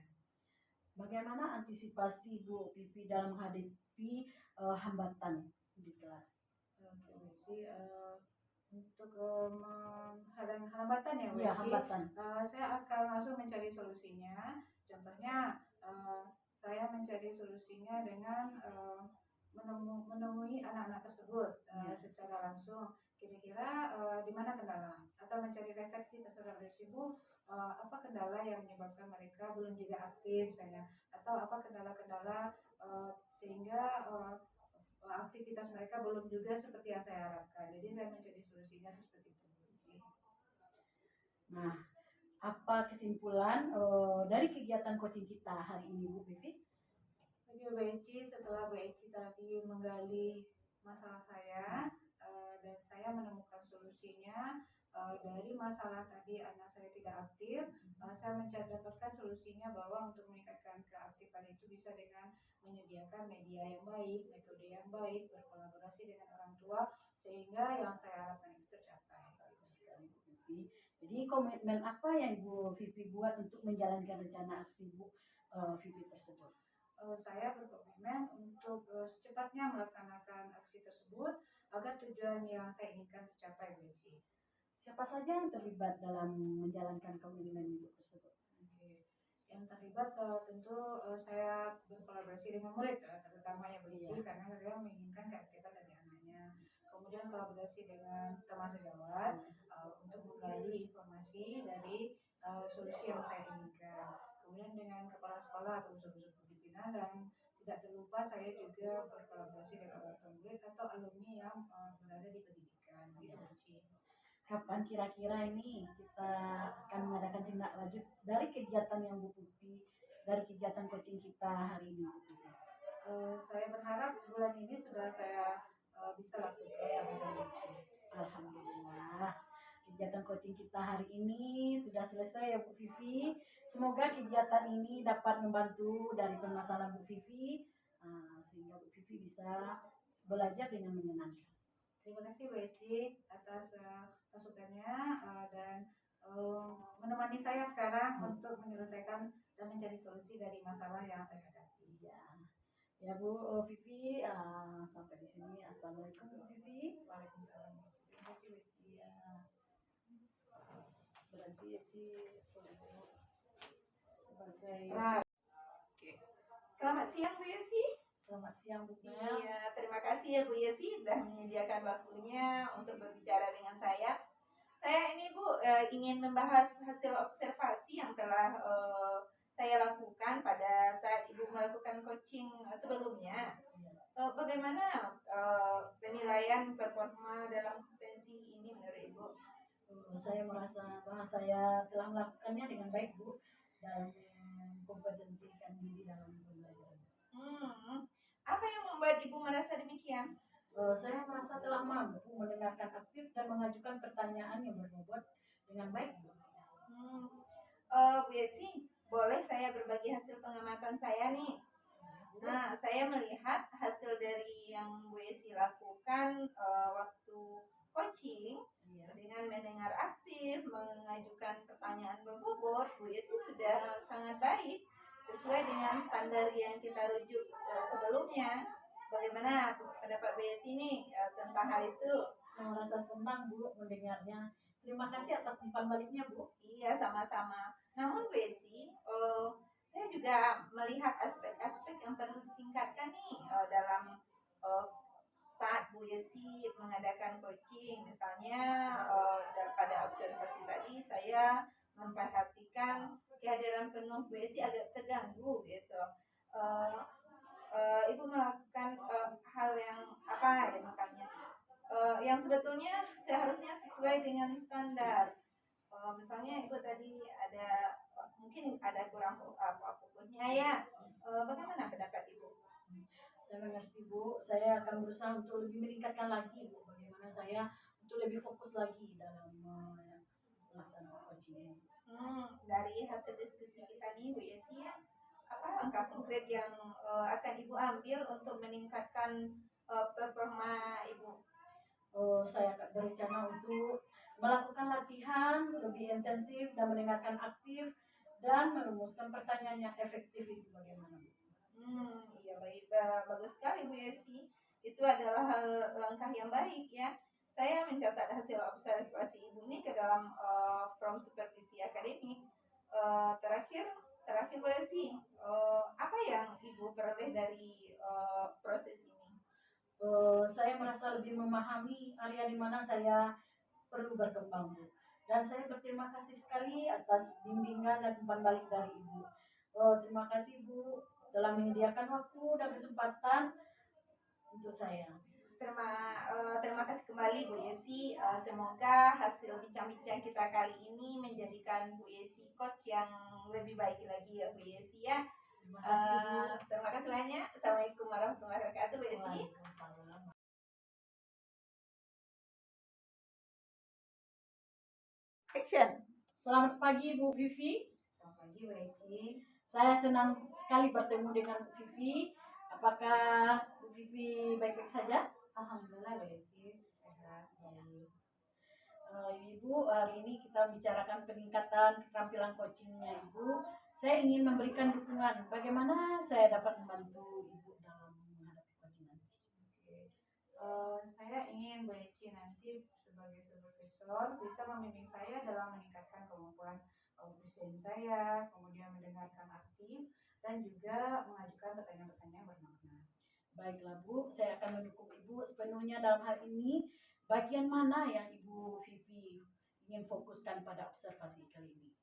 Bagaimana antisipasi Bu Vivi dalam menghadapi hambatan di kelas? Oke, untuk menghadang hambatan ya, Iya, hambatan. saya akan langsung mencari solusinya. Contohnya, saya mencari solusinya dengan menemui anak-anak tersebut secara langsung. Kira-kira di mana kendala? Atau mencari refleksi terhadap residu apa kendala yang menyebabkan mereka belum juga aktif misalnya, atau apa kendala-kendala sehingga aktivitas mereka belum juga seperti yang saya harapkan. Jadi saya mencari solusinya seperti itu. Nah, apa kesimpulan dari kegiatan coaching kita hari ini Bu Vivi? Oke Bu Eci, setelah Bu Eci tadi menggali masalah saya dan saya menemukan solusinya dari masalah tadi anak saya tidak aktif, saya mendapatkan solusinya bahwa untuk meningkatkan keaktifan itu bisa dengan menyediakan media yang baik, metode yang baik, berkolaborasi dengan orang tua sehingga yang saya harapkan itu tercapai. Bagus sekali Bu Vivi. Jadi komitmen apa yang Bu Vivi buat untuk menjalankan rencana aksi Bu Vivi tersebut? Saya berkomitmen untuk secepatnya melaksanakan aksi tersebut agar tujuan yang saya inginkan tercapai, Bu Eci. Siapa saja yang terlibat dalam menjalankan komitmen Ibu tersebut? Oke. Yang terlibat tentu saya berkolaborasi dengan murid terutama ya Bu Eci, karena saya menginginkan keaktifan dari anaknya. Kemudian kolaborasi dengan teman sejawat untuk menggali informasi dari solusi yang saya inginkan. Kemudian dengan kepala sekolah atau unsur-unsur pimpinan, dan tidak terlupa saya juga berkolaborasi dengan orang tua murid atau alumni yang berada di pendidikan. Gitu Bu Eci. Kapan kira-kira ini kita akan mengadakan tindak lanjut dari kegiatan yang Bu Vivi, dari kegiatan coaching kita hari ini Bu Vivi? Saya berharap bulan ini sudah saya bisa langsung melaksanakan Bu Eci. Alhamdulillah. Kegiatan coaching kita hari ini sudah selesai ya Bu Vivi. Semoga kegiatan ini dapat membantu dari permasalahan Bu Vivi sehingga Bu Vivi bisa belajar dengan menyenangkan. Terima kasih Bu Eci atas masukannya dan menemani saya sekarang untuk menyelesaikan dan mencari solusi dari masalah yang saya hadapi. Ya Bu Vivi, sampai di sini. Assalamualaikum Bu Vivi. Waalaikumsalam. Terima kasih Bu Eci. Berarti Eci sebagai Selamat siang Bu Yesi. Selamat siang Bu Mel. Iya, terima kasih ya Bu Yesi sudah menyediakan waktunya untuk berbicara dengan saya. Saya ini Bu ingin membahas hasil observasi yang telah saya lakukan pada saat Ibu melakukan coaching sebelumnya. Bagaimana penilaian performa dalam kompetensi ini menurut Ibu? Saya merasa bahwa saya telah melakukannya dengan baik Bu, dan kompetensikan diri dalam pembelajaran. Apa yang membuat Ibu merasa demikian? Saya merasa telah mampu mendengarkan aktif dan mengajukan pertanyaan yang berbobot dengan baik Bu. Bu Yesi, boleh saya berbagi hasil pengamatan saya nih? Nah, saya melihat hasil dari yang Bu Yesi lakukan waktu coaching dengan mendengar aktif, aktif mengajukan pertanyaan berbobot, Bu Yesi sudah sangat baik sesuai dengan standar yang kita rujuk sebelumnya. Bagaimana pendapat Bu Yesi nih tentang hal itu? Saya merasa senang Bu mendengarnya. Terima kasih atas umpan baliknya Bu. Iya, sama-sama. Namun Bu Yesi, saya juga melihat aspek-aspek yang perlu ditingkatkan nih dalam saat Bu Yesi mengadakan coaching. Misalnya daripada observasi tadi saya memperhatikan kehadiran penuh Bu Yesi agak terganggu gitu. Ibu melakukan hal yang apa ya misalnya yang sebetulnya seharusnya sesuai dengan standar. Misalnya ibu tadi ada mungkin ada kurang fokusnya ya. Bagaimana pendapat ibu? Saya mengerti Bu, saya akan berusaha untuk lebih meningkatkan lagi Bu, bagaimana saya untuk lebih fokus lagi dalam melaksanakan coaching ini. Dari hasil diskusi kita nih Bu Yesi ya, apa langkah konkret yang akan ibu ambil untuk meningkatkan performa ibu? Saya akan berencana untuk melakukan latihan lebih intensif dan mendengarkan aktif dan merumuskan pertanyaan yang efektif itu bagaimana Bu? Iya baik, bagus sekali Bu Yesi. Itu adalah langkah yang baik ya. Saya mencatat hasil observasi ibu ini ke dalam from supervisi akademik. Terakhir Bu Yesi, apa yang ibu peroleh dari proses ini? Saya merasa lebih memahami area di mana saya perlu berkembang Bu. Dan saya berterima kasih sekali atas bimbingan dan umpan balik dari Ibu. Terima kasih Bu telah menyediakan waktu dan kesempatan untuk saya. Terima kasih kembali Bu Yesi. Semoga hasil bincang-bincang kita kali ini menjadikan Bu Yesi coach yang lebih baik lagi ya Bu Yesi ya. Terima kasih Bu. Terima kasih banyak. Assalamualaikum warahmatullahi wabarakatuh Bu Yesi. Waalaikumsalam. Action. Selamat pagi Bu Vivi. Selamat pagi Bu Yesi. Saya senang sekali bertemu dengan Bu Vivi. Apakah Bu Vivi baik-baik saja? Alhamdulillah Bu Yesi sehat. Ibu, hari ini kita bicarakan peningkatan keterampilan coachingnya Ibu. Saya ingin memberikan dukungan. Bagaimana saya dapat membantu Ibu dalam menghadapi coaching nanti? Saya ingin Bu Eci nanti sebagai supervisor bisa membimbing saya dalam meningkatkan kemampuan presiden saya, kemudian mendengarkan aktif, dan juga mengajukan pertanyaan-pertanyaan bermakna. Baiklah Bu, saya akan mendukung Ibu sepenuhnya dalam hal ini. Bagian mana yang Ibu Vivi ingin fokuskan pada observasi kali ini?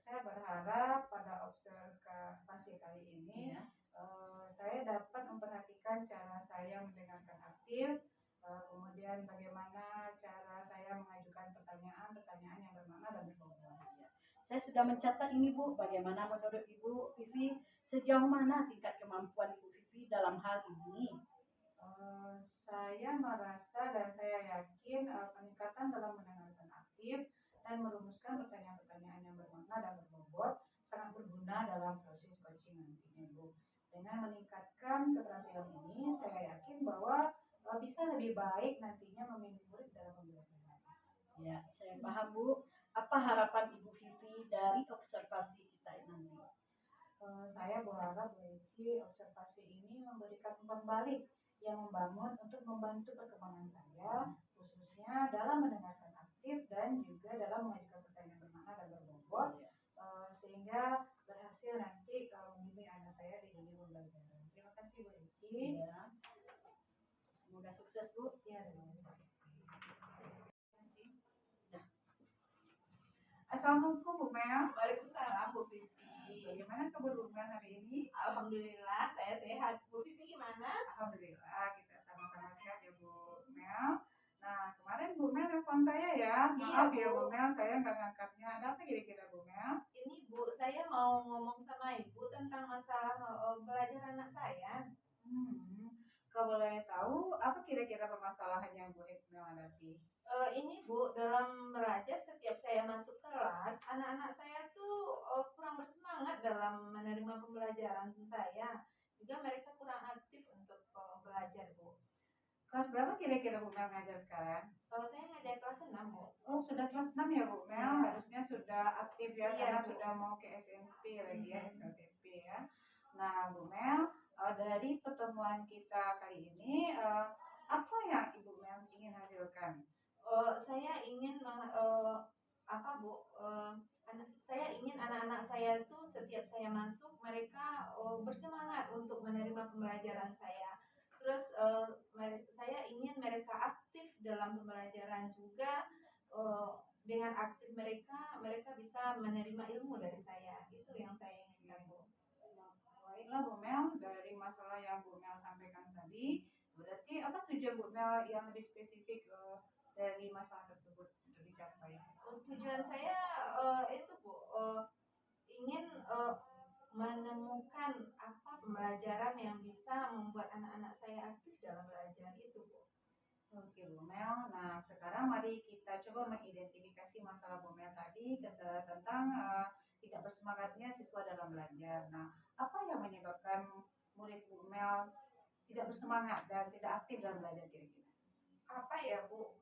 Saya berharap pada observasi kali ini Ya. saya dapat memperhatikan cara saya mendengarkan aktif, kemudian bagaimana cara saya mengajukan pertanyaan-pertanyaan yang bermakna dan berbobot. Saya sudah mencatat ini Bu, bagaimana menurut Ibu Vivi, sejauh mana tingkat kemampuan Ibu Vivi dalam hal ini? Saya merasa dan saya yakin peningkatan dalam mendengarkan aktif dan merumuskan pertanyaan-pertanyaan yang bermakna dan berbobot sangat berguna dalam proses coaching nantinya Bu. Dengan meningkatkan keterampilan ini, saya yakin bahwa bisa lebih baik nantinya membimbing murid dalam pembelajaran. Ya, saya paham Bu. Apa harapan Ibu Vivi dari observasi kita nanti? Saya berharap Bu Eci observasi ini memberikan umpan balik yang membangun untuk membantu perkembangan saya, khususnya dalam mendengarkan aktif dan juga dalam mengajukan pertanyaan bermakna dan berbobot, sehingga berhasil nanti membimbing anak saya di dunia pembelajaran. Terima kasih Bu Eci. Ya. Semoga sukses Bu. Ya, Assalamualaikum Bu Mel. Waalaikumsalam Bu Vivi. Bagaimana kabar Bu Mel hari ini? Alhamdulillah saya sehat. Bu Vivi gimana? Alhamdulillah kita sama-sama sehat ya Bu Mel. Nah kemarin Bu Mel telepon saya ya. Maaf Iya, ya Bu. Bu Mel, saya nggak ngangkatnya. Ada apa kira-kira Bu Mel? Ini Bu, saya mau ngomong sama Ibu tentang masalah belajar anak saya. Kalau boleh tahu apa kira-kira permasalahan yang Bu Mel hadapi? Ini Bu, dalam belajar setiap saya masuk kelas, anak-anak saya tuh kurang bersemangat dalam menerima pembelajaran saya. Juga mereka kurang aktif untuk belajar Bu. Kelas berapa kira-kira Bu Mel ngajar sekarang? Saya ngajar kelas 6 Bu. Oh sudah kelas kelas 6 ya Bu Mel, Iya. harusnya sudah aktif ya, Iya, karena Bu. sudah mau ke SMP lagi ya, Mhm. SLTP ya. Nah Bu Mel, dari pertemuan kita kali ini, apa yang Ibu Mel ingin hasilkan? Saya ingin apa Bu? Saya ingin anak-anak saya tuh setiap saya masuk mereka bersemangat untuk menerima pembelajaran saya. Terus saya ingin mereka aktif dalam pembelajaran juga. Dengan aktif mereka bisa menerima ilmu dari saya. Itu yang saya inginkan Bu. Baiklah Bu Mel, dari masalah yang Bu Mel sampaikan tadi, berarti apa tujuan Bu Mel yang lebih spesifik dari masalah tersebut untuk dicapai? Tujuan saya itu Bu, ingin menemukan apa pembelajaran yang bisa membuat anak-anak saya aktif dalam belajar itu Bu. Oke Bu Mel, nah sekarang mari kita coba mengidentifikasi masalah Bu Mel tadi tentang tidak bersemangatnya siswa dalam belajar. Nah, apa yang menyebabkan murid Bu Mel tidak bersemangat dan tidak aktif dalam belajar kira-kira? Apa ya Bu?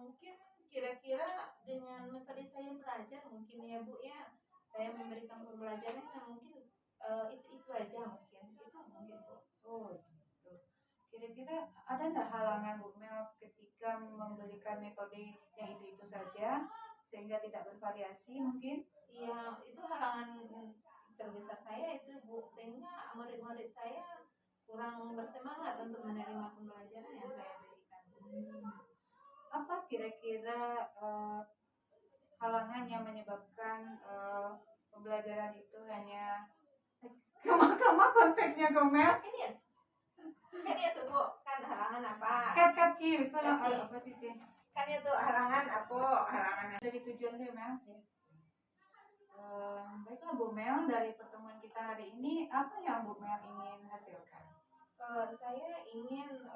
Mungkin kira-kira dengan metode saya belajar mungkin ya Bu ya, saya memberikan pembelajaran yang mungkin itu aja mungkin itu mungkin Bu. Oh, gitu. Kira-kira ada nggak halangan Bu Mel ketika memberikan metode yang itu saja sehingga tidak bervariasi mungkin? Iya, itu halangan terbesar saya itu Bu, sehingga murid-murid saya kurang bersemangat untuk menerima pembelajaran yang saya berikan. Apa kira-kira halangan yang menyebabkan pembelajaran itu hanya kama konteksnya Gomel? Kan itu Bu, kan halangan apa? Kan kecil, kalau Kecil. apa sih? Kan itu halangan apa? Halangan Dari tujuan tuh Mel. Baiklah Bu Mel, dari pertemuan kita hari ini apa yang Bu Mel ingin hasilkan? Saya ingin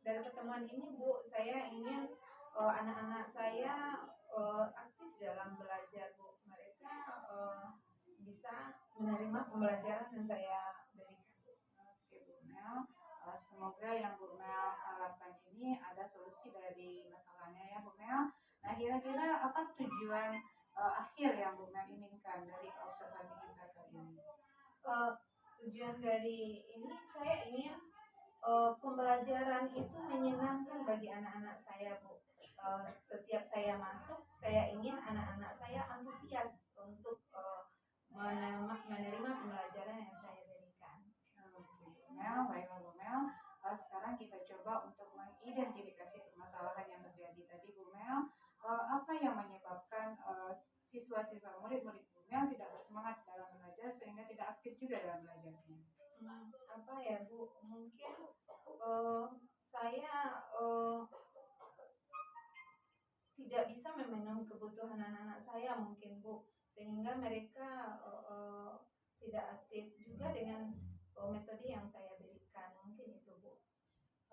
dari pertemuan ini Bu, saya ingin anak-anak saya aktif dalam belajar Bu. Mereka bisa menerima pembelajaran yang saya berikan. Oke Bu Mel, semoga yang Bu Mel harapkan ini ada solusi dari masalahnya ya Bu Mel. Nah kira-kira apa tujuan akhir yang Bu Mel inginkan dari observasi kita kali ini? Tujuan dari ini saya ingin pembelajaran itu menyenangkan bagi anak-anak saya Bu. Setiap saya masuk, saya ingin anak-anak saya antusias untuk menerima pembelajaran yang saya berikan. Oke Bu Mel, baiklah Bu Mel. Sekarang kita coba untuk mengidentifikasi permasalahan yang terjadi tadi Bu Mel. Apa yang menyebabkan siswa-siswa murid-murid Bu Mel tidak bersemangat dalam belajar sehingga tidak aktif juga dalam belajarnya? Apa ya Bu? Mungkin saya tidak bisa memenuhi kebutuhan anak-anak saya mungkin Bu, sehingga mereka tidak aktif juga dengan metode yang saya berikan mungkin itu Bu.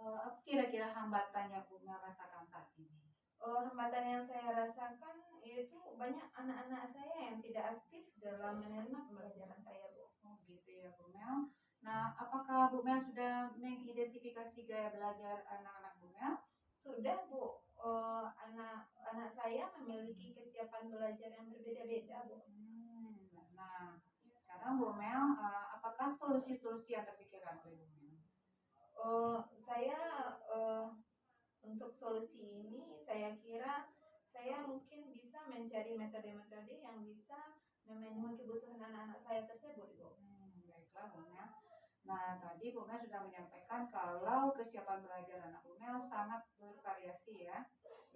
Apa kira-kira hambatan yang Bu Mel rasakan saat ini? Hambatan yang saya rasakan itu banyak anak-anak saya yang tidak aktif dalam menerima pembelajaran saya Bu. Oh gitu ya Bu Mel. Nah, apakah Bu Mel sudah mengidentifikasi gaya belajar anak-anak Bu Mel? Sudah Bu, anak-anak saya memiliki kesiapan belajar yang berbeda-beda Bu. Nah, sekarang Bu Mel, apakah solusi-solusi yang terpikirkan oleh Bu Mel? Saya untuk solusi ini saya kira saya mungkin bisa mencari metode-metode yang bisa memenuhi kebutuhan anak-anak saya tersebut Bu. Baiklah Bu Mel. Nah, tadi Bu Mel sudah menyampaikan kalau kesiapan belajar anak Bu Mel sangat bervariasi ya.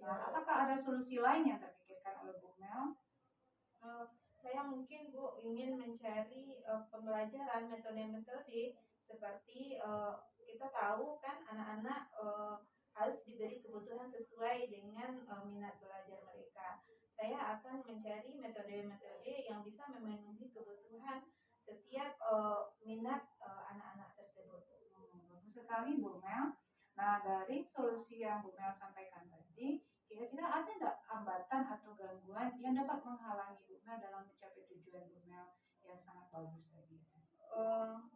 Nah, apakah ada solusi lain yang terpikirkan oleh Bu Mel? Saya mungkin Bu ingin mencari pembelajaran metode-metode seperti kita tahu kan anak-anak harus diberi kebutuhan sesuai dengan minat belajar mereka. Saya akan mencari metode-metode yang bisa memenuhi kebutuhan setiap minat anak-anak tersebut. Bagus sekali Bu Mel. Nah, dari solusi yang Bu Mel sampaikan tadi, kira-kira ada nggak hambatan atau gangguan yang dapat menghalangi Bu Mel dalam mencapai tujuan Bu Mel yang sangat bagus tadi?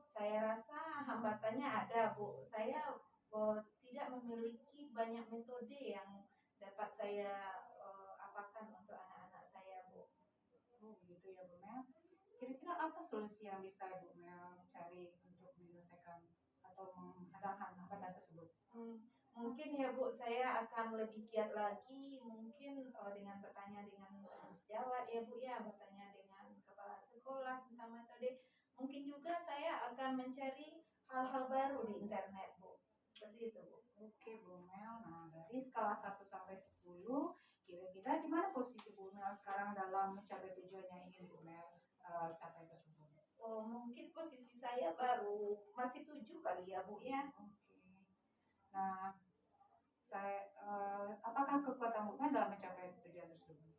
Saya rasa hambatannya ada Bu. Saya tidak memiliki banyak metode yang dapat saya saya apakan untuk anak-anak saya, Bu. Oh begitu ya Bu Mel. Kira-kira apa solusi yang bisa Bu Mel cari untuk menyelesaikan atau menghadang hambatan tersebut? Mungkin ya Bu, saya akan lebih giat lagi, mungkin dengan bertanya dengan sejawat ya Bu ya, bertanya dengan kepala sekolah tentang metode. Mungkin juga saya akan mencari hal-hal baru di internet Bu, seperti itu Bu. Oke Bu Mel, nah dari skala 1 sampai 10, kira-kira di mana posisi Bu Mel sekarang dalam mencapai tujuan yang ingin Bu Mel capai tersebut? Oh, mungkin posisi saya baru masih 7 kali ya Bu ya. Oke. Nah, apakah kekuatan Bu Mel dalam mencapai tujuan tersebut?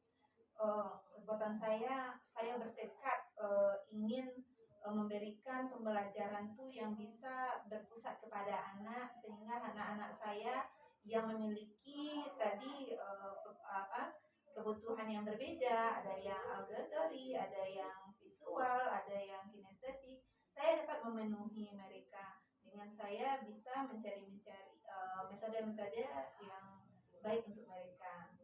Kekuatan saya bertekad ingin memberikan pembelajaran tuh yang bisa berpusat kepada anak, sehingga anak-anak saya yang memiliki tadi kebutuhan yang berbeda, ada yang auditory, ada yang visual, ada yang kinestetik, saya dapat memenuhi mereka dengan saya bisa mencari-mencari metode-metode yang baik untuk mereka.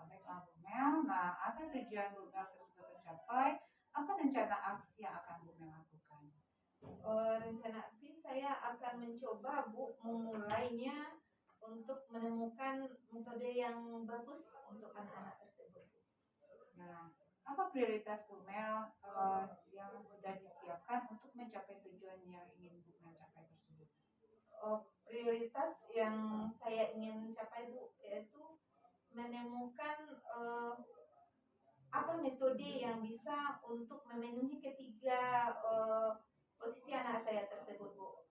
Baiklah Bu Mel, nah agar tujuan Bu Mel tersebut tercapai, apa rencana aksi yang akan Bu Mel lakukan? Rencana aksi saya akan mencoba Bu memulainya untuk menemukan metode yang bagus untuk anak-anak tersebut. Nah, apa prioritas Bu Mel yang sudah disiapkan untuk mencapai tujuan yang ingin Bu Mel capai tersebut? Prioritas yang saya ingin capai Bu yaitu menemukan apa metode yang bisa untuk memenuhi ketiga posisi anak saya tersebut Bu.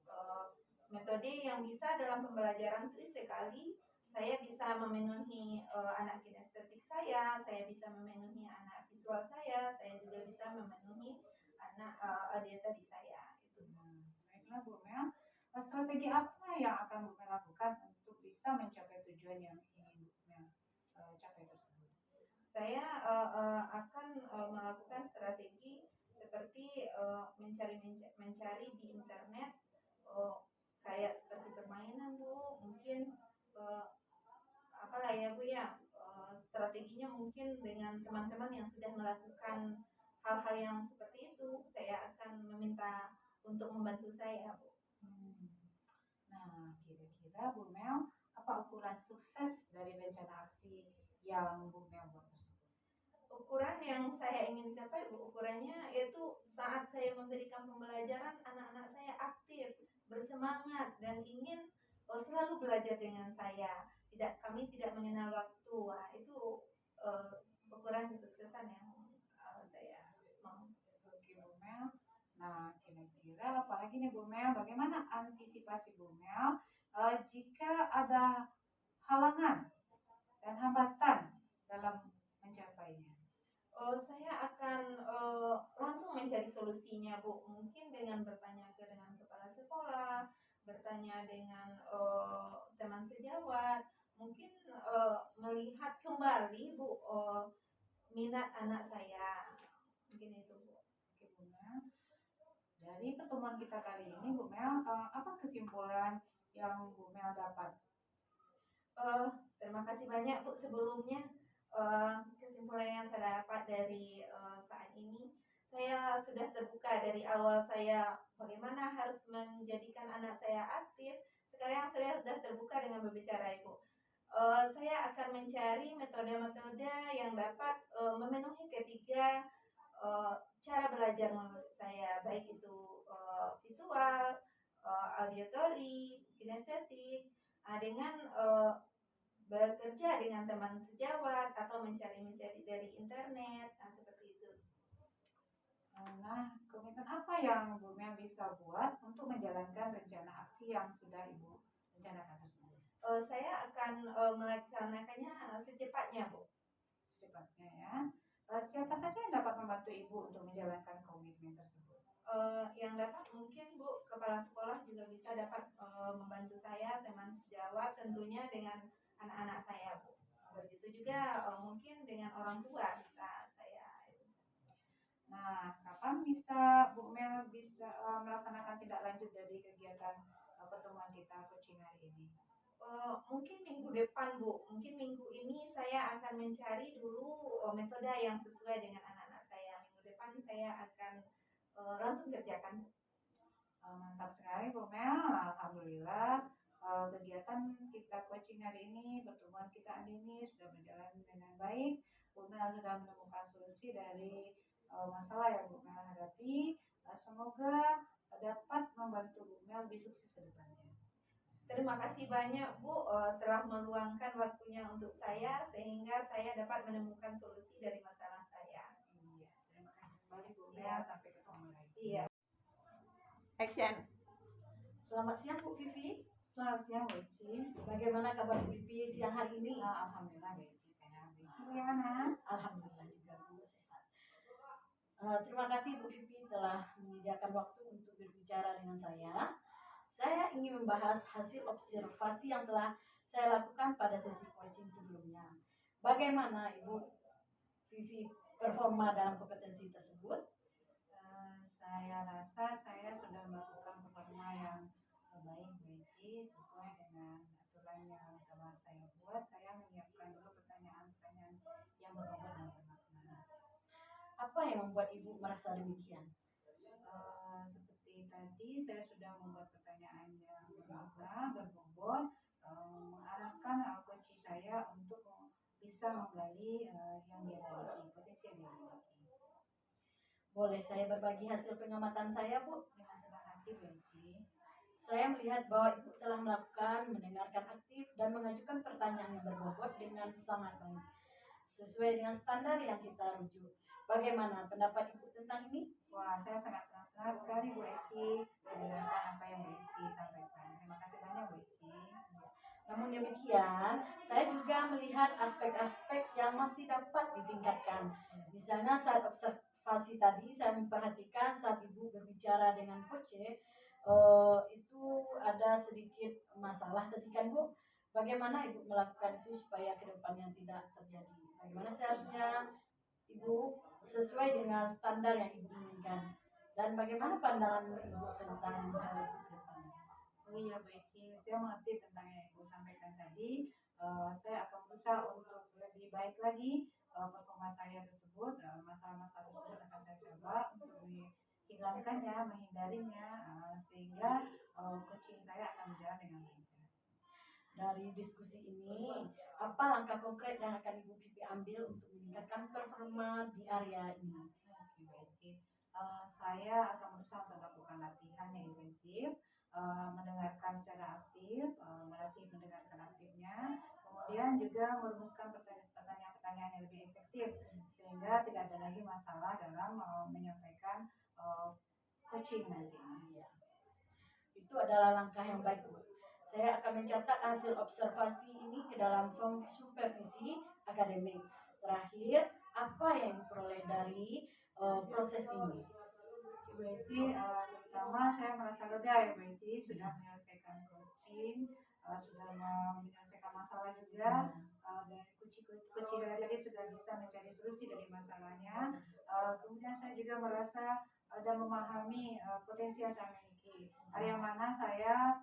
Metode yang bisa dalam pembelajaran tulis sekali saya bisa memenuhi anak kinestetik saya bisa memenuhi anak visual saya juga bisa memenuhi anak auditory saya. Itu. Baiklah Bu Mel, strategi apa yang akan Bu Mel lakukan untuk bisa mencapai tujuan yang ingin Bu Mel capai tersebut? Saya akan melakukan strategi seperti mencari di internet kayak seperti permainan Bu, mungkin apalah ya Bu ya, strateginya mungkin dengan teman-teman yang sudah melakukan hal-hal yang seperti itu, saya akan meminta untuk membantu saya Bu. Nah, kira-kira Bu Mel, apa ukuran sukses dari rencana aksi yang Bu Mel buat tersebut? Ukuran yang saya ingin capai Bu, ukurannya yaitu saat saya memberikan pembelajaran, anak-anak saya aktif, bersemangat, dan ingin selalu belajar dengan saya. Kami tidak mengenal waktu. Wah, itu ukuran kesuksesan yang saya mau. Oke Bu Mel. Nah, kira-kira apalagi nih Bu Mel, bagaimana antisipasi Bu Mel jika ada halangan dan hambatan dalam mencapainya? Saya akan langsung mencari solusinya Bu. Mungkin dengan bertanya dengan kepala sekolah, bertanya dengan teman sejawat, mungkin melihat kembali Bu minat anak saya. Mungkin itu Bu. Oke Bu Mel. Dari pertemuan kita kali ini Bu Mel, apa kesimpulan yang Bu Mel dapat? Terima kasih banyak Bu sebelumnya. Kesimpulan yang saya dapat dari saat ini, saya sudah terbuka dari awal saya bagaimana harus menjadikan anak saya aktif. Sekarang saya sudah terbuka dengan berbicara Ibu. Saya akan mencari metode-metode yang dapat memenuhi ketiga cara belajar menurut saya, baik itu visual, auditory, kinestetik, dengan bekerja dengan teman sejawat atau mencari dari internet, seperti itu. Nah, komitmen apa yang Bu Mel bisa buat untuk menjalankan rencana aksi yang sudah Ibu rencanakan tersebut? Saya akan melaksanakannya secepatnya Bu. Secepatnya ya. Siapa saja yang dapat membantu Ibu untuk menjalankan komitmen tersebut? Yang dapat mungkin Bu, kepala sekolah juga bisa dapat membantu saya, teman sejawat tentunya dengan anak-anak saya Bu. Begitu juga mungkin dengan orang tua bisa saya. Nah, kapan bisa Bu Mel bisa melaksanakan tindak lanjut dari kegiatan pertemuan kita coaching hari ini? mungkin minggu depan Bu, mungkin minggu ini saya akan mencari dulu metode yang sesuai dengan anak-anak saya. Minggu depan saya akan langsung kerjakan. Mantap sekali Bu Mel, alhamdulillah kegiatan kita coaching hari ini, pertemuan kita hari ini sudah berjalan dengan baik. Bu Mel sudah menemukan solusi dari masalah yang Bu Mel hadapi. Semoga dapat membantu Bu Mel lebih sukses ke depannya. Terima kasih banyak Bu telah meluangkan waktunya untuk saya sehingga saya dapat menemukan solusi dari masalah saya. Iya, terima kasih kembali Bu Mel, Iya. sampai ketemu lagi. Iya. Action. Selamat siang Bu Vivi. Selamat siang Bu Eci. Bagaimana kabar Bu Vivi siang hari ini? Alhamdulillah Bu Eci sehat. Bu Eci bagaimana? Alhamdulillah juga Bu sehat. Terima kasih Bu Vivi telah menyediakan waktu untuk berbicara dengan saya. Saya ingin membahas hasil observasi yang telah saya lakukan pada sesi coaching sebelumnya. Bagaimana Ibu Vivi performa dalam kompetensi tersebut? Saya rasa saya sudah melakukan performa yang baik Bu Eci, sesuai dengan aturan yang telah saya buat. Saya menyiapkan dulu pertanyaan-pertanyaan yang berbobot dan bermakna. Apa yang membuat Ibu merasa demikian? Seperti tadi saya sudah membuat pertanyaan yang bermakna, berbobot, mengarahkan coach saya untuk bisa menggali yang dia miliki, potensi yang dia miliki. Boleh saya berbagi hasil pengamatan saya Bu? Dengan senang hati Bu Eci. Saya melihat bahwa Ibu telah melakukan, mendengarkan aktif, dan mengajukan pertanyaan yang berbobot dengan sangat baik, sesuai dengan standar yang kita rujuk. Bagaimana pendapat Ibu tentang ini? Wah, saya sangat senang sekali Bu Eci mendengarkan apa yang Bu Eci sampaikan. Terima kasih banyak Bu Eci. Namun demikian, saya juga melihat aspek-aspek yang masih dapat ditingkatkan. Misalnya saat observasi tadi, saya memperhatikan saat Ibu berbicara dengan coach, itu ada sedikit masalah tadi kan Bu. Bagaimana Ibu melakukan itu supaya kedepannya tidak terjadi? Bagaimana seharusnya Ibu sesuai dengan standar yang Ibu inginkan? Dan bagaimana pandangan Ibu tentang hal itu ke depannya? Oh iya Bu Eci, saya mengerti tentang yang Ibu sampaikan tadi. Saya akan berusaha untuk lebih baik lagi performa saya tersebut. Masalah-masalah tersebut akan saya coba untuk menghilangkannya, menghindarinya, sehingga coaching saya akan berjalan dengan lancar. Dari diskusi ini, apa langkah konkret yang akan Ibu Vivi ambil untuk meningkatkan performa di area ini? Oke Bu Eci, saya akan berusaha untuk melakukan latihan yang intensif, mendengarkan secara aktif, melatih mendengarkan aktifnya, kemudian juga merumuskan pertanyaan-pertanyaan yang lebih efektif sehingga tidak ada lagi masalah dalam menyampaikan coaching nantinya. Itu adalah langkah yang baik Bu. Saya akan mencatat hasil observasi ini ke dalam form supervisi akademik. Terakhir, apa yang diperoleh dari proses ini? Bu Eci, pertama saya merasa lega ya Bu Eci sudah menyelesaikan coaching, sudah menyelesaikan masalah juga, dan coach saya tadi sudah bisa mencari solusi dari masalahnya. Kemudian saya juga merasa dan memahami potensi yang saya miliki, area mana saya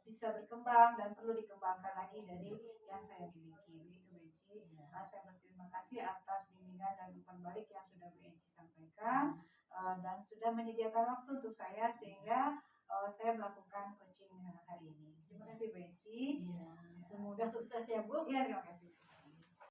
bisa berkembang dan perlu dikembangkan lagi dari yang saya miliki. Begitu Bu Eci. Saya berterima kasih atas bimbingan dan umpan balik yang sudah Bu Eci sampaikan. Dan sudah menyediakan waktu untuk saya sehingga saya melakukan coaching hari ini. Terima kasih Bu Eci. Semoga sukses ya Bu. Iya, terima kasih.